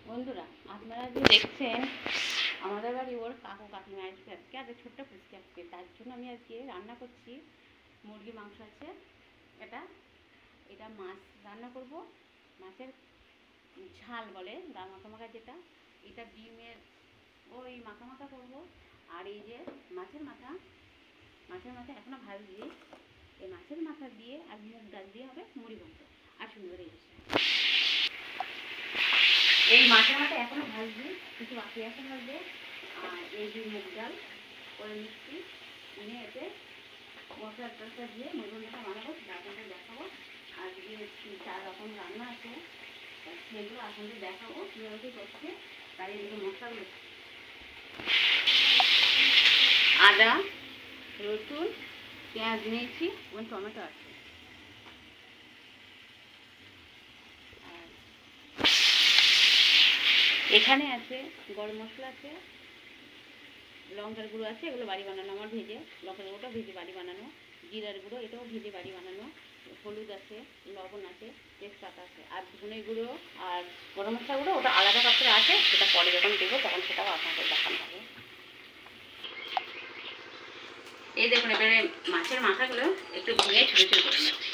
বন্ধুরা, আপনারা যে দেখছেন আমাদের বাড়ি ওর কাকু কাকিমা আসবে আজকে, আজকে ছোট্ট পুচকে আজকে, তার জন্য আমি আজকে রান্না করছি। মুরগি মাংস আছে, এটা এটা মাছ রান্না করব, মাছের ঝাল বলে গা মাখা মাখা যেটা, এটা ডিমের ওই মাখা মাখা করবো। আর এই যে মাছের মাথা এখনো ভাজছি, এই মাছের মাথা দিয়ে আর মুগ ডাল দিয়ে হবে মুড়ি ঘন্ট। আর সুন্দর এই এই মাছের মাথা এখনো ভাজছি, কিছু বাকি আছে ভাজবে। আর এই যে মুগ ডাল করে নিচ্ছি, নিয়ে এতে মশলা টসলা দিয়ে মুরগিটা বানাবো, আপনাদের দেখাবো। আর যে 4 রকম রান্না আছে সেগুলো আপনাদের দেখাবো কীভাবে কী করছে। তাই এগুলো মশলাগুলো আদা, রসুন, পেঁয়াজ নিয়েছি এবং টমেটো আছে। এখানে আছে গরম মশলা আছে, লঙ্কার গুঁড়ো আছে, এগুলো বাড়ি বানানো আমার ভেজে, লঙ্কার গুঁড়োটা ভেজে বাড়ি বানানো, জিরার গুঁড়ো এটাও ভেজে বাড়ি বানানো, হলুদ আছে, লবণ আছে, তেজপাতা আছে, আর ধনে গুঁড়ো আর গরম মশলা গুঁড়ো ওটা আলাদা পাত্রে আছে, সেটা পরে যখন দেবো তখন সেটাও আপনাদের দেখানো হবে। এই দেখুন, এবারে মাছের মাথাগুলো একটু ভেঙে ছোটো ছোটো করে নিচ্ছি।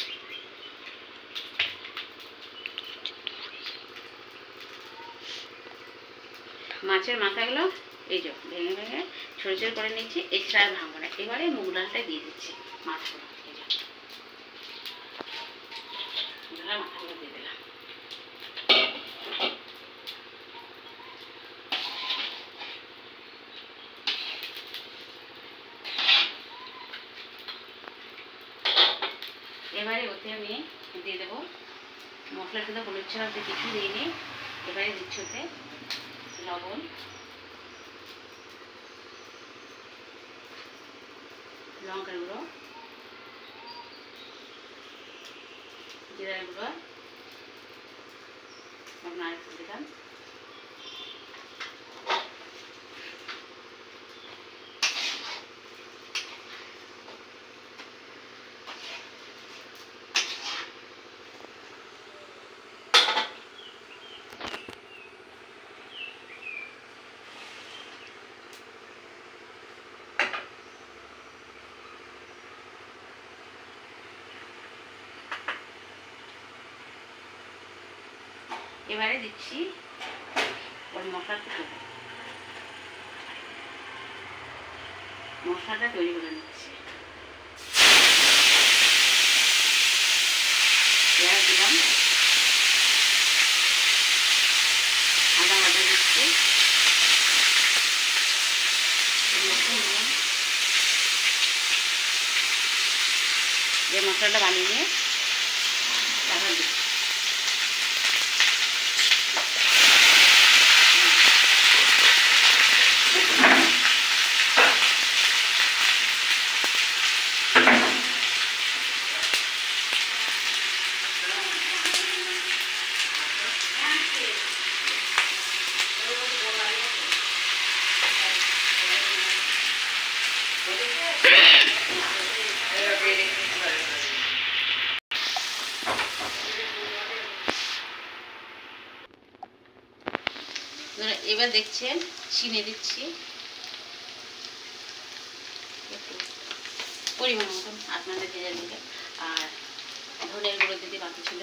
মাছের মাথাগুলো এই যে ভেঙে ভেঙে ছোটো ছোটো করে নিচ্ছি, এক্সট্রা আর ভাঙবো না। এবারে মুগ ডালটা দিয়ে দিচ্ছি মাছগুলো, মাথাগুলো দিয়ে দিলাম। এবারে ওতে আমি দিয়ে দেবো মশলার সাথে হলুদ ছাড়া ওতে কিছু দিইনি। এবারে দিচ্ছি ওতে লবণ, লঙ্কার গুঁড়ো, জিরার গুঁড়ো, নারকেল দিলাম, এবারে দিচ্ছি ওই মশলাটা তৈরি করে নিচ্ছি। পেঁয়াজ দিলাম, আদা বাটা দিচ্ছি, যে মশলাটা বানিয়ে নিয়ে তারপর দিচ্ছি। এবার দেখছেন চিনি দিচ্ছি পরিমাণ মতন, আপনাদের যে দিকে। আর ধনের গুঁড়ো দিতে বাকি ছিল,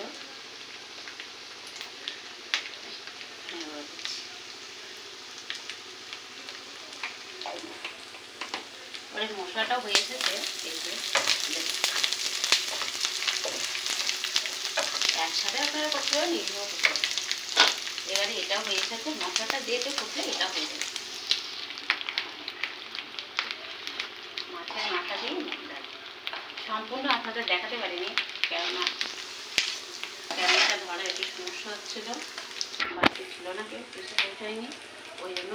অনেক মশলাটাও হয়ে এসেছে। একসাথে আপনারা করতে পারেন, এগুলো করতে পারেন। এবারে এটাও হয়ে এসেছে, মশলাটা দিয়ে তো ফুটলে এটা হয়ে যাবে। মাছের মাথা দিয়ে মুগ ডাল সম্পূর্ণ আপনাদের দেখাতে পারিনি, কেননা ক্যামেরাটা ধরা একটু সমস্যা হচ্ছিল, বাড়িতে ছিল না, কেউ এসে পৌঁছায়নি, ওই জন্য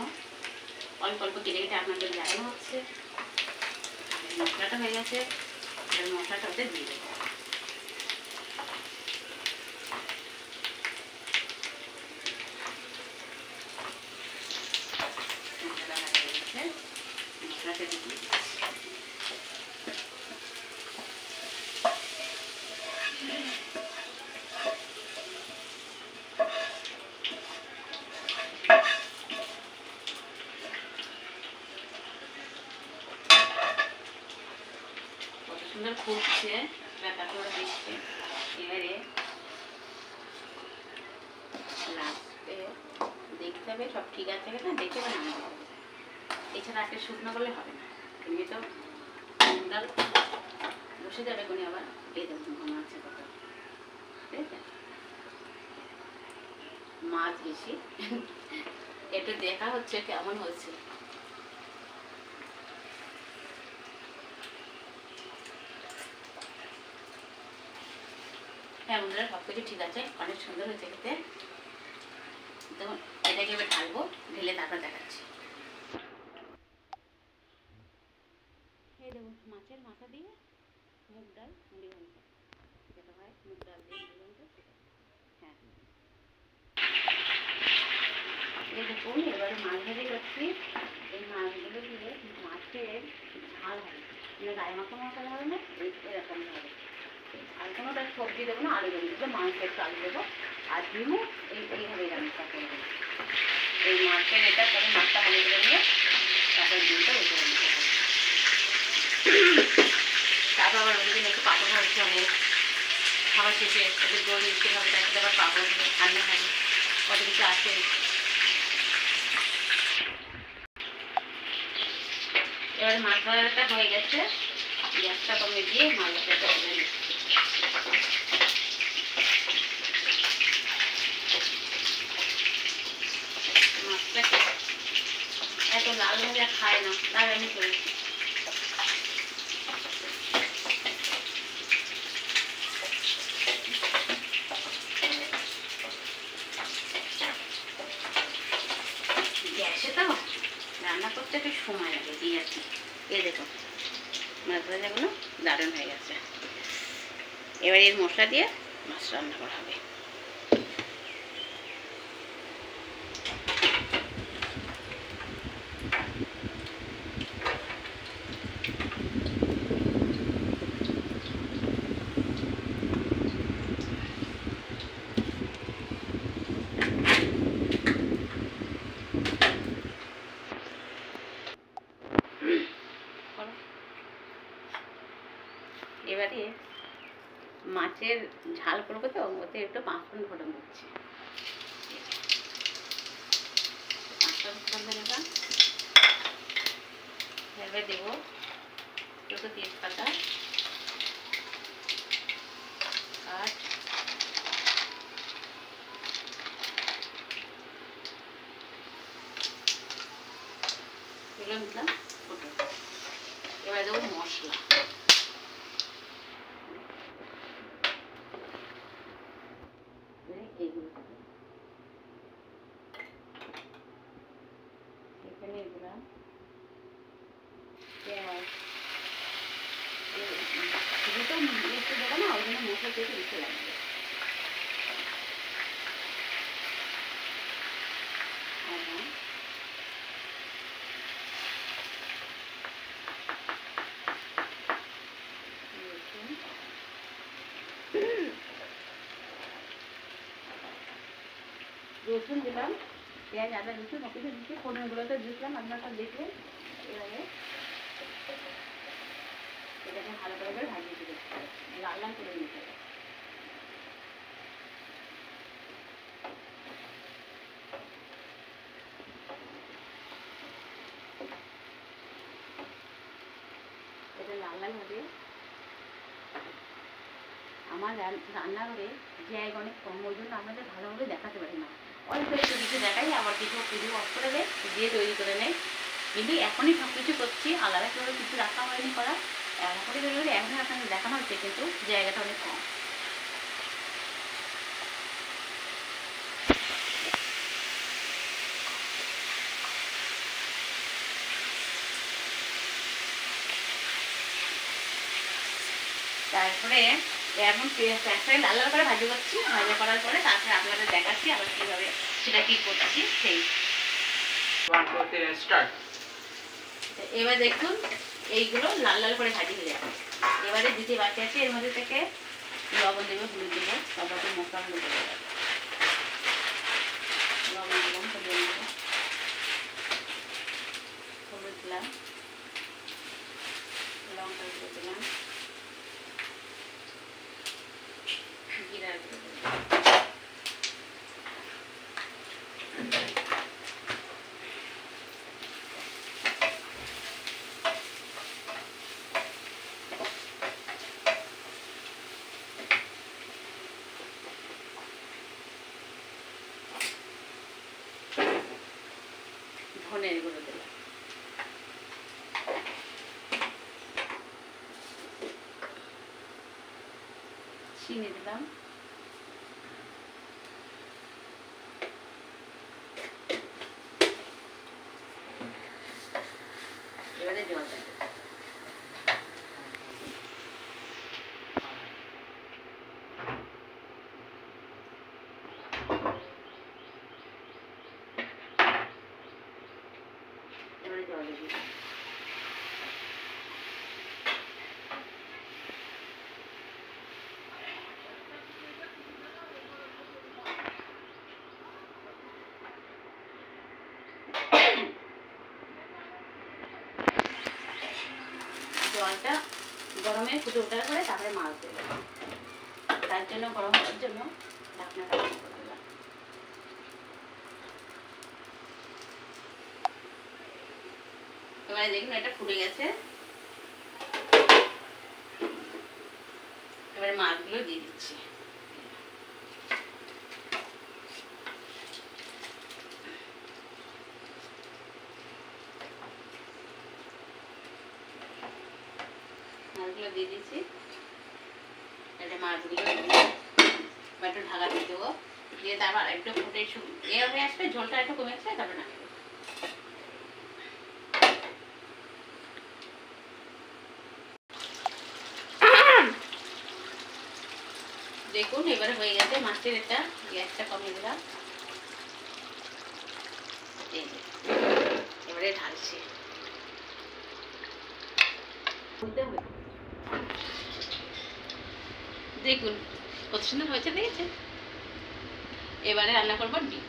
অল্প অল্প কেটে কেটে আপনাদের দেখানো হচ্ছে। মশলাটা হয়ে গেছে, মশলাটা ওদের দিয়ে দেবো। মশলাটা দিয়ে দিচ্ছি। ফুটছে ব্যাপারটা দিচ্ছে। এবারে লাস্টে দেখতে হবে সব ঠিক আছে কিনা, দেখে বা নামাতে হবে। এছাড়া আজকে শুকনো করলে হবে না, এমনি তো ডাল বসে যাবে কোনি আবার। এই দেখুন ঘুমাচ্ছে কত, ঠিক আছে? মাছ বেশি একটু দেখা হচ্ছে কেমন হচ্ছে। হ্যাঁ বন্ধুরা, সব কিছু ঠিক আছে, অনেক সুন্দর হয়েছে খেতে। দেখুন এটাকে এবার ঢালবো, ঢেলে তারপর দেখাচ্ছি। এই দেখুন মাছের মাথা দিয়ে মুগ ডাল মুড়ি ঘন্ট, যেটা হয় মুগ ডাল দিয়ে মুড়ি ঘন্ট। হ্যাঁ এই দেখুন, এবারে মাছ ভেজে করছি। এই মাছগুলো দিয়ে মাছের ঝাল হবে, মানে গায়ে মাখা মশলা হবে না, এরকম হবে। আর কোনোটা সবজি দেবো না, আলু দেবো, মাংস একটু আলু দেবো আর ডিমও এইভাবেই রান্নাটা করবো। এই মাছটা এটা করে মাছটা ভালো করে নিয়ে তারপর ডিমটা ওই করে নিতে হবে। তারপর আবার ওই দিন একটু পাপড় ভাজতে হবে, খাবার শেষে একটু জল মিশতে হবে, তার সাথে আবার পাপড় হবে, ঠান্ডা হবে, কত কিছু আছে। এবার মাছ ভাজাটা হয়ে গেছে, গ্যাসটা কমে দিয়ে মাছ ভাজাটা করে নিচ্ছি। মাছটাকে এত লাল ভাজা খায় না, তাই আমি করেছি। গ্যাসে তো রান্না করতে একটু সময় লাগে, দিয়ে আর কি। এই দেখো মাছ ভাজাগুলো দারুণ হয়ে গেছে। এবার এর মশলা দিয়ে মাছ রান্না করা হবে। এবারে মাছের ঝাল করবো তো, ওতে একটু পাঁচফোড়ন ফোড়ন দিচ্ছি। পাঁচফোড়ন ফোড়ন দিলাম, এবার দেবো দুটো তেজপাতা আর এগুলো দিলাম ফোটো। এবার দেবো মশলা, এইগুলো এখানে দিলাম পেঁয়াজ। শুধু তো একটু দেবো না, ওই জন্য মশলা দিয়ে বেশি লাগবে। রসুন দিলাম, পেঁয়াজ আদা রসুন সব কিছু দিচ্ছি, ফোড়নগুলোতে দিয়েছিলাম আপনারা সব দেখলেন। এবারে এটাকে ভালো করে ভাজিয়ে দিতে হবে, লাল লাল করে নিতে হবে। এটা লাল লাল হবে। আমার রান্নাঘরে জায়গা অনেক কম, ওই জন্য আমাদের ভালোভাবে দেখাতে পারি না। অল্প একটু কিছু দেখাই, আবার কিছু ভিডিও অফ করে দেয়, দিয়ে তৈরি করে নেয়। কিন্তু এখনই সব কিছু করছি, আলাদা করে কিছু রাখা হয়নি করা। এখনই তৈরি করে এখন আপনাদের দেখানো হচ্ছে, কিন্তু জায়গাটা অনেক কম। তারপরে এখন পেঁয়াজটাকে লাল লাল করে ভাজি করছি, ভাজা করার পরে তারপরে আপনাদের দেখাচ্ছি আবার কীভাবে সেটা কী করছি সেই। এবার দেখুন এইগুলো লাল লাল করে ভাজি হয়ে যাবে। এবারে দিতে বাকি আছে, এর মধ্যে থেকে লবণ দেবো, হলুদ দেবো, তারপরে মশলাগুলো দেবো। লবণ দিলাম, হলুদ দিলাম, লঙ্কা গুঁড়ো দিলাম, ধনের গুঁড়ো দিলাম, চিনি দিলাম, এবারে জল দিলাম। এবারে জল দিয়ে দিলাম। জলটা গরমে ফুটে ওঠার পরে তারপরে মাছ দেবো, তার জন্য গরম হওয়ার জন্য ঢাকনাটা বন্ধ করে দিলাম। এবারে দেখুন এটা ফুটে গেছে, এবারে মাছগুলো দিয়ে দিচ্ছি। মাছগুলো দিয়ে দিচ্ছি, এটা মাছগুলো একটু ঢাকা দিয়ে দেবো, দিয়ে তারপর একটু ফুটে এ হয়ে আসবে, ঝোলটা একটু কমে আসবে, তারপরে নামিয়ে দেবো। দেখুন এবারে হয়ে গেছে মাছের, এটা গ্যাসটা কমিয়ে দিলাম, এবারে ঢালছি। দেখুন কত সুন্দর হয়েছে, দেখেছেন? এবারে রান্না করবো ডিম।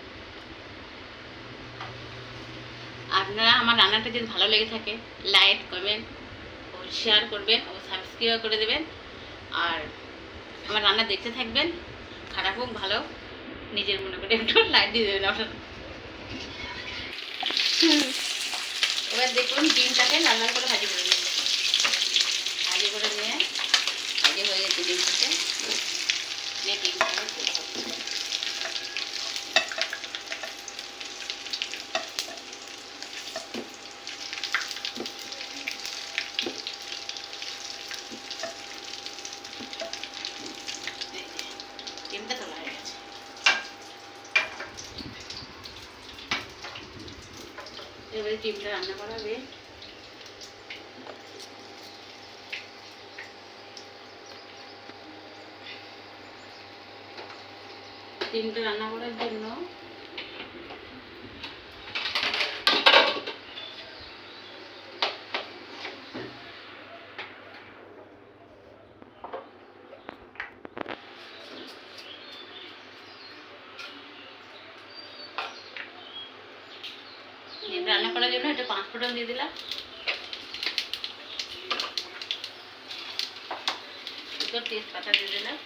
আপনারা আমার রান্নাটা যদি ভালো লেগে থাকে লাইক কমেন্ট ও শেয়ার করবেন ও সাবস্ক্রাইব করে দেবেন, আর আমার রান্না দেখতে থাকবেন, খারাপ হোক ভালো নিজের মনে করে একটু লাইক দিয়ে দেবেন আপনার। এবার দেখুন ডিমটাকে লাল লাল করে ভাজি করে নিয়ে ভাজি হয়ে গেছে ডিমটাকে নিয়ে ডিমটাকে ডিমটা তোলা হয়ে গেছে। এবারে ডিমটা রান্না করা হবে। ডিমটা রান্না করার জন্য একটু 5 ফোঁটন দিয়ে দিলাম, দুটো তেজপাতা দিয়ে দিলাম,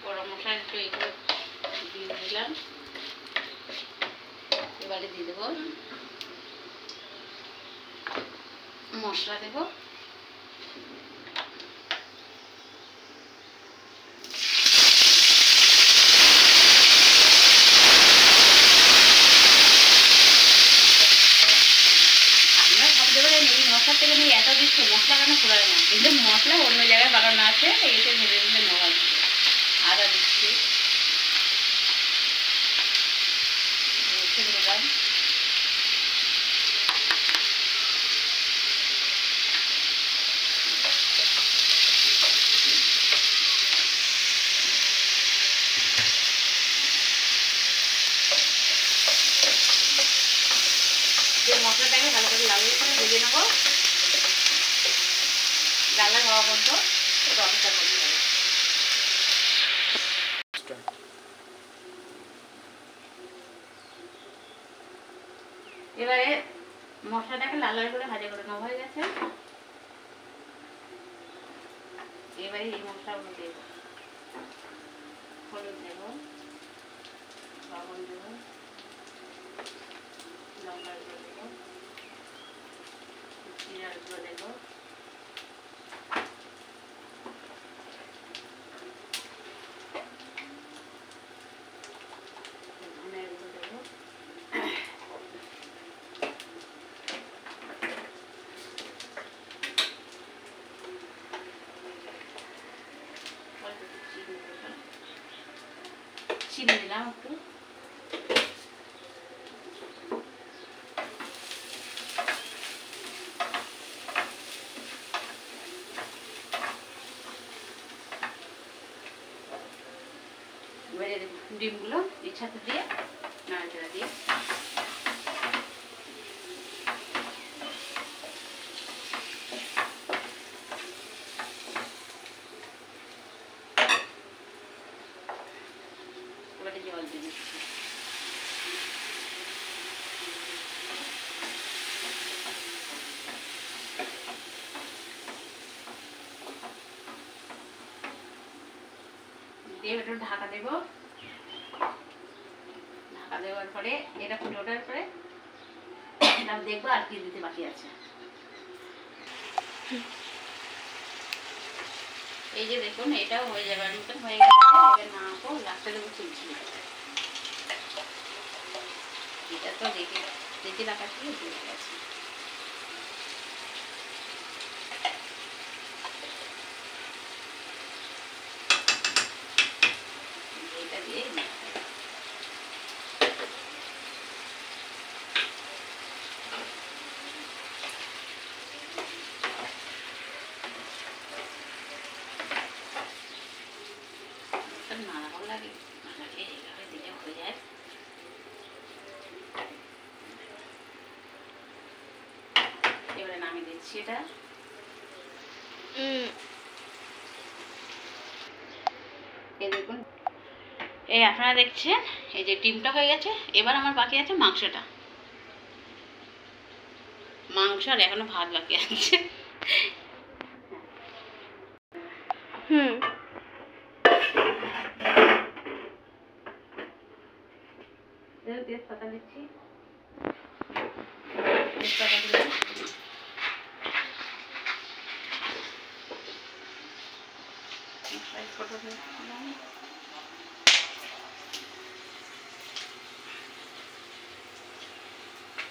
গরম মশলা একটু এগুলো দিয়ে দিলাম। এবারে দিয়ে দেবো মশলা, দেবো মশলা থেকে নিয়ে এত দিচ্ছ, মশলা কেন ফুরায় না, কিন্তু মশলা অন্য জায়গায় বানানো আছে, এসে ভেবে ভেবে নেওয়া হচ্ছে। আদা দিচ্ছি, দিলাম যে মশলাটাকে ভালো করে লাল করে ভেজে নেবো, লাল হওয়া পর্যন্ত অপেক্ষা করতে হবে। এবারে মশলাটাকে লাল লাল করে ভাজা করে নেওয়া হয়ে গেছে, এবারে এই মশলাগুলো দেব, হলুদ দেব, লবণ দেব, লঙ্কার গুঁড়ো দেব, জিরাগুলো দেবো, ধনেগুলো দেবো, চিনি দিলাম একটু, ডিমগুলো এর সাথে দিয়ে নাড়াচাড়া দিয়ে এবারে জল দিয়ে দিচ্ছি। দিয়ে একটু ঢাকা দেবো, ঢাকা দেওয়ার পরে এটা ফুটে ওঠার পরে দেখবো আর কি দিতে বাকি আছে। এই যে দেখুন এটাও হয়ে যাবে মতন হয়ে গেছে, এবার নামাবো, লাস্টে দেবো চিনি। এটা তো দেখে রাখা ছিল হয়ে গেছে। এটা দিয়ে নাড়াও লাগে, নাড়াকে এইভাবে দিলে হয়ে যায়। এবারে নামিয়ে দিচ্ছি এটা। এই দেখুন, এই আপনারা দেখছেন এই যে ডিমটা হয়ে গেছে। এবার আমার বাকি আছে মাংসটা, মাংস আর এখনো ভাত বাকি আছে। তেজপাতা দিচ্ছি, তেজপাতা দিলাম,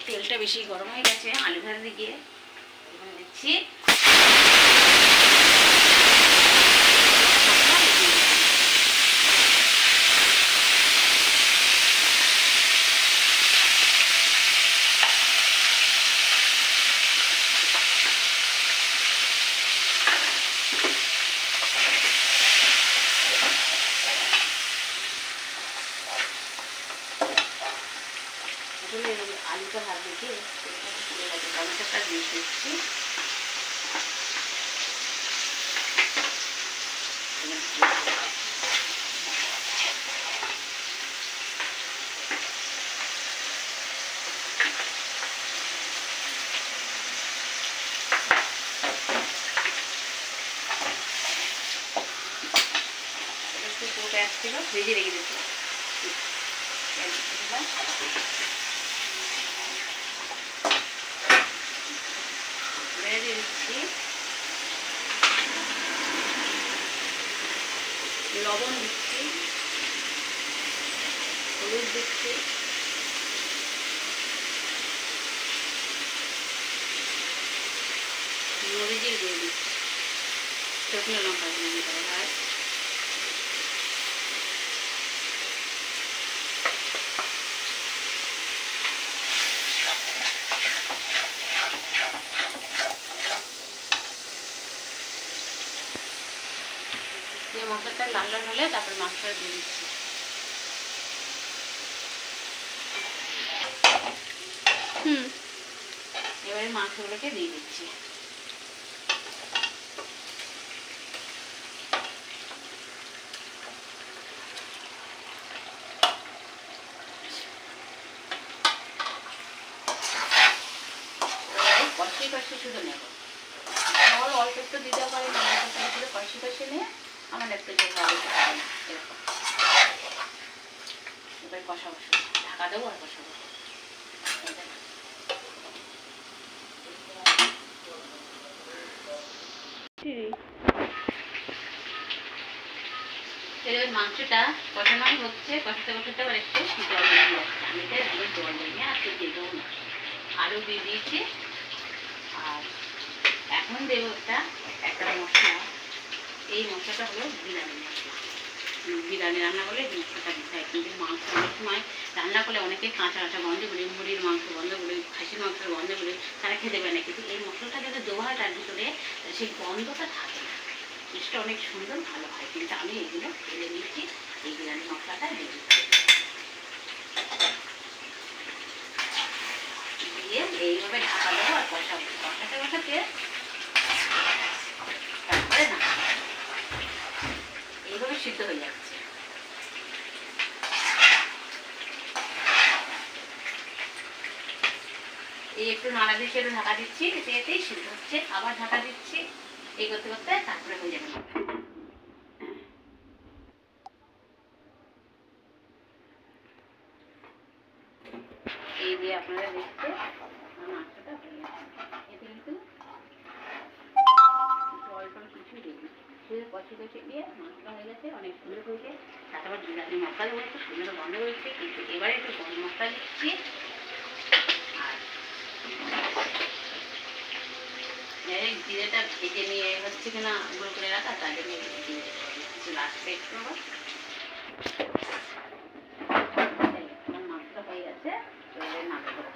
তেলটা বেশি গরম হয়ে গেছে, আলু ভাজা দিকে এখানে দিচ্ছি আলুটা হাত দিকে টমেটোটা দিয়ে দিচ্ছি, ছিল ভেজে রেখে দিচ্ছি, দিচ্ছি লবণ, দিচ্ছি হলুদ, দিচ্ছি মরিচের গুঁড়ো, দিচ্ছি শুকনো লঙ্কা দিয়ে দিতে হয়। মশলাটা লাল লাল হলে তারপর মাংসটা দিয়ে দিচ্ছি। এবারে মাংসগুলোকে দিয়ে দিচ্ছি। কষিয়ে কষিয়ে শুধু নেব, অল্প একটু দিতে পারি, কষিয়ে কষিয়ে নিয়ে আমার একটু ভালো এরকম। এবার কষাবো, ঢাকা দেবো আর কষাবো। মাংসটা কষানো হচ্ছে, কষাতে কষাতে আবার একটু জল দিয়ে যাচ্ছে। আমি তো একদম জল দিই না, আর তো দেবো না। আলু দিয়ে দিয়েছি। আর এখন দেবো একটা মশলা। এই মশলাটা হলো বিরিয়ানি মশলা। বিরিয়ানি রান্না করলে এই মশলাটা দিতে হয়। কিন্তু মাংস অনেক সময় রান্না করলে অনেকে কাঁচা কাঁচা গন্ধ করে, মুড়ির মাংস গন্ধ করে, খাসির মাংসের গন্ধ করে তারা খেতে পারে না। কিন্তু এই মশলাটা যাতে দেওয়া হয় তার ভিতরে সেই গন্ধটা থাকে না, টেস্টটা অনেক সুন্দর ভালো হয়। কিন্তু আমি এগুলো ফেলে নিচ্ছি, এই বিরিয়ানি মশলাটা দিয়ে দিচ্ছি। দিয়ে এইভাবে ঢাকা দেবো আর কষাবো। কষাতে কষাতে তারপরে না এইভাবে সিদ্ধ হয়ে যাচ্ছে। এই একটু নাড়া দিচ্ছি, একটু ঢাকা দিচ্ছি, এতেই সিদ্ধ হচ্ছে। আবার ঢাকা দিচ্ছি, এই করতে করতে তারপরে হয়ে যাবে। এই দিয়ে আপনারা দেখতে মাংসটা হয়ে গেছে। এতে কিন্তু জল টল কিছু দিই, কষে কষে দিয়ে মাংসটা হয়ে গেছে, অনেক সুন্দর হয়েছে। তারপর বিরিয়ানি মশলা দেবো, একটু সুন্দর গন্ধ হয়েছে। কিন্তু এবারে একটু গরম মশলা দিচ্ছি। আর জিরেটা ভেজে নিয়ে হচ্ছে কিনা গুঁড়ো করে রাখা, তার জন্য লাস্টে একটু আবার আমার মাংসটা হয়ে গেছে। এবারে নাড়া দেবো,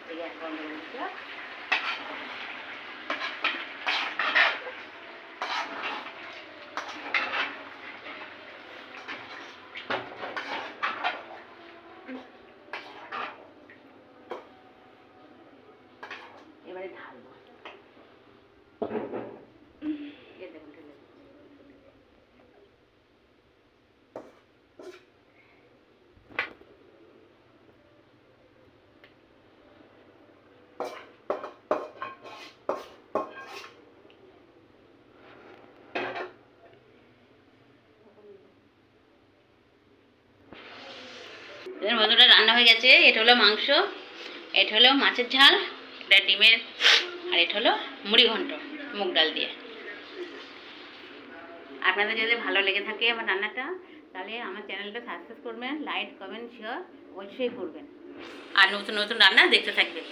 এই গ্যাস বন্ধ করে দিচ্ছিলাম। এবারে ঢালবো। মশলাটা রান্না হয়ে গেছে। এটা হলো মাংস, এটা হলো মাছের ঝাল, এটা ডিমের, আর এটা হলো মুড়ি ঘন্ট মুগ ডাল দিয়ে। আপনাদের যদি ভালো লেগে থাকে আমার রান্নাটা, তাহলে আমার চ্যানেলটা সাবস্ক্রাইব করবেন, লাইক কমেন্ট শেয়ার অবশ্যই করবেন, আর নতুন নতুন রান্না দেখতে থাকবেন।